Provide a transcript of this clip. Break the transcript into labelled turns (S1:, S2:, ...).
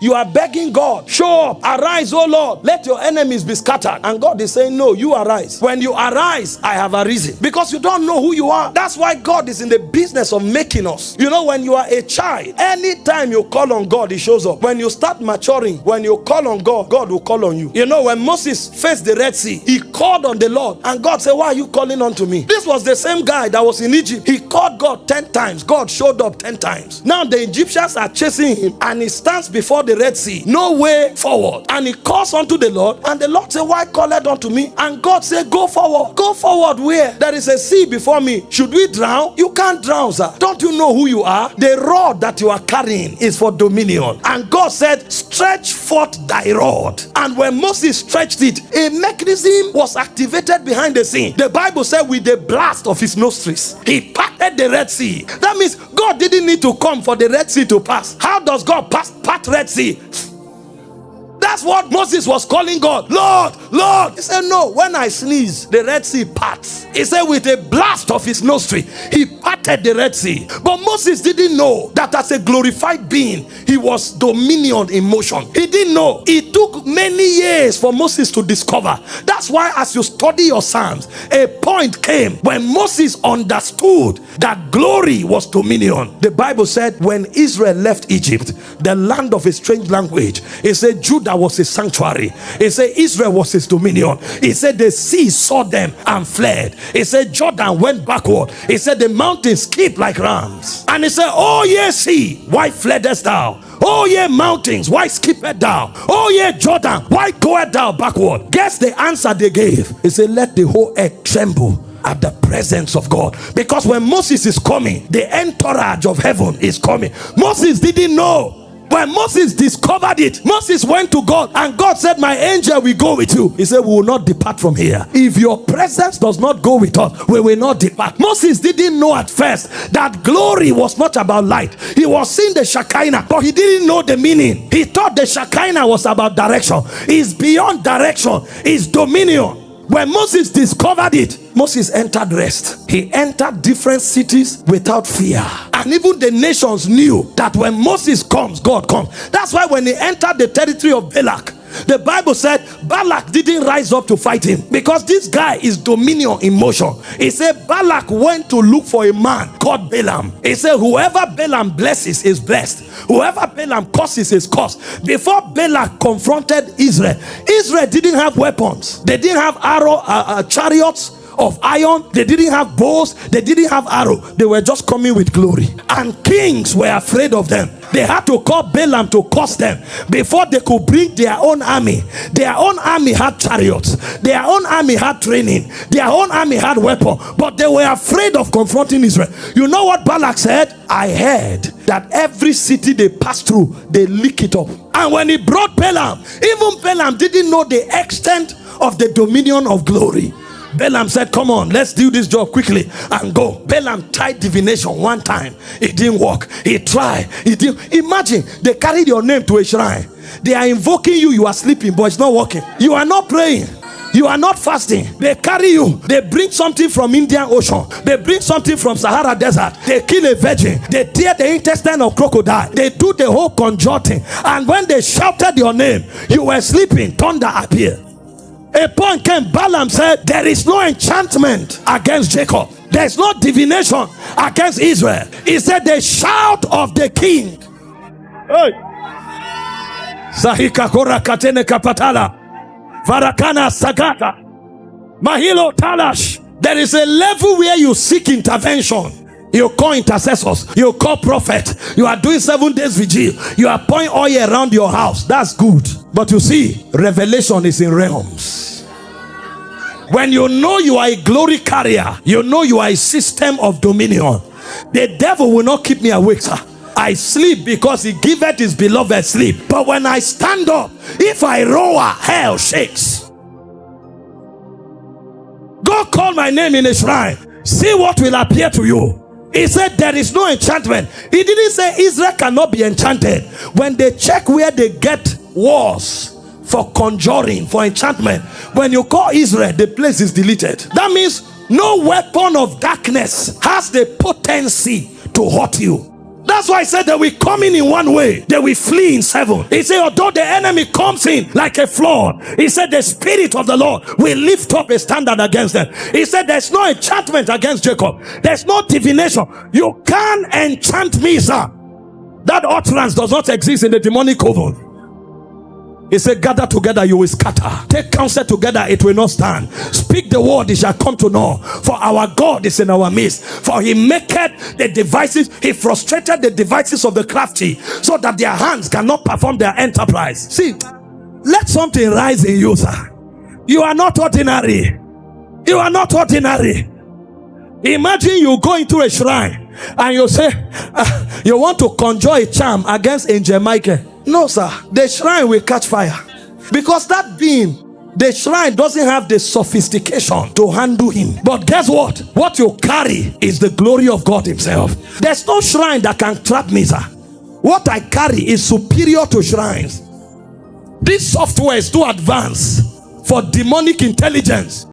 S1: You are begging God, show up, arise, oh Lord, let your enemies be scattered. And God is saying, no, you arise. When you arise, I have arisen. Because you don't know who you are. That's why God is in the business of making us. You know, when you are a child, anytime you call on God, he shows up. When you start maturing, when you call on God, God will call on you. You know, when Moses faced the Red Sea, he called on the Lord. And God said, why are you calling on to me? This was the same guy that was in Egypt. He called God 10 times. God showed up 10 times. Now the Egyptians are chasing him, and he stands before the Red Sea, no way forward, and he calls unto the Lord, and the Lord said, why call it unto me? And God said, go forward. Go forward where? There is a sea before me. Should we drown? You can't drown, sir. Don't you know who you are? The rod that you are carrying is for dominion. And God said, stretch forth thy rod. And when Moses stretched it, a mechanism was activated behind the scene. The Bible said, with the blast of his nostrils, he parted the Red Sea. That means God didn't need to come for the Red Sea to pass. How does God part Red Sea? That's what Moses was calling God. Lord, Lord. He said, no, when I sneeze, the Red Sea parts. He said, with a blast of his nostril, he parted the Red Sea. But Moses didn't know that as a glorified being, he was dominion in motion. He didn't know. It took many years for Moses to discover. That's why as you study your Psalms, a point came when Moses understood that glory was dominion. The Bible said when Israel left Egypt, the land of a strange language, it said Judah was his sanctuary. It said Israel was his dominion. It said the sea saw them and fled. It said Jordan went backward. It said the mountains skipped like rams. And it said, oh yeah, sea, why fleddest thou? Oh yeah, mountains, why skippest thou? Oh yeah, Jordan, why goest thou backward? Guess the answer they gave. It said, let the whole earth tremble at the presence of God. Because when Moses is coming, the entourage of heaven is coming. Moses didn't know. When Moses discovered it, Moses went to God, and God said, my angel will go with you. He said, we will not depart from here. If your presence does not go with us, we will not depart. Moses didn't know at first that glory was not about light. He was seeing the Shekinah, but he didn't know the meaning. He thought the Shekinah was about direction. It's beyond direction. It's dominion. When Moses discovered it, Moses entered rest. He entered different cities without fear. And even the nations knew that when Moses comes, God comes. That's why when he entered the territory of Balak, the Bible said Balak didn't rise up to fight him, because this guy is dominion in motion. He said Balak went to look for a man called Balaam. He said whoever Balaam blesses is blessed, whoever Balaam curses is cursed. Before Balak confronted Israel, Israel didn't have weapons. They didn't have chariots of iron. They didn't have bows. They didn't have arrow. They were just coming with glory, and kings were afraid of them. They had to call Balaam to curse them before they could bring their own army. Their own army had chariots. Their own army had training. Their own army had weapons. But they were afraid of confronting Israel. You know what Balak said? I heard that every city they pass through, they lick it up. And when he brought Balaam, even Balaam didn't know the extent of the dominion of glory. Balaam said, come on, let's do this job quickly and go. Balaam tried divination one time. It didn't work. He tried. It didn't. Imagine, they carried your name to a shrine. They are invoking you. You are sleeping, but it's not working. You are not praying. You are not fasting. They carry you. They bring something from Indian Ocean. They bring something from Sahara Desert. They kill a virgin. They tear the intestine of crocodile. They do the whole conjuring. And when they shouted your name, you were sleeping. Thunder appeared. A point came, Balaam said, there is no enchantment against Jacob. There is no divination against Israel. He said, the shout of the king. Hey. Sahika kora katene kapatala. Varakana sagata. Mahilo talash. There is a level where you seek intervention. You call intercessors. You call prophet. You are doing 7 days vigil. You are pouring oil around your house. That's good. But you see, revelation is in realms. When you know you are a glory carrier, you know you are a system of dominion. The devil will not keep me awake, sir. I sleep because he giveth his beloved sleep. But when I stand up, if I roar, hell shakes. Go call my name in a shrine. See what will appear to you. He said there is no enchantment. He didn't say Israel cannot be enchanted. When they check where they get wars for conjuring, for enchantment, when you call Israel, the place is deleted. That means no weapon of darkness has the potency to hurt you. That's why I said they will come in one way, they will flee in seven. He said, although the enemy comes in like a flood, he said the Spirit of the Lord will lift up a standard against them. He said there's no enchantment against Jacob. There's no divination. You can't enchant me, sir. That utterance does not exist in the demonic coven. He said, gather together, you will scatter. Take counsel together, it will not stand. Speak the word, it shall come to naught. For our God is in our midst. For he maketh the devices, he frustrated the devices of the crafty, so that their hands cannot perform their enterprise. See, let something rise in you, sir. You are not ordinary. You are not ordinary. Imagine you go into a shrine and you say, you want to conjure a charm against Angel Michael. No, sir. The shrine will catch fire. Because that being, the shrine doesn't have the sophistication to handle him. But guess what? What you carry is the glory of God himself. There's no shrine that can trap me, sir. What I carry is superior to shrines. This software is too advanced for demonic intelligence.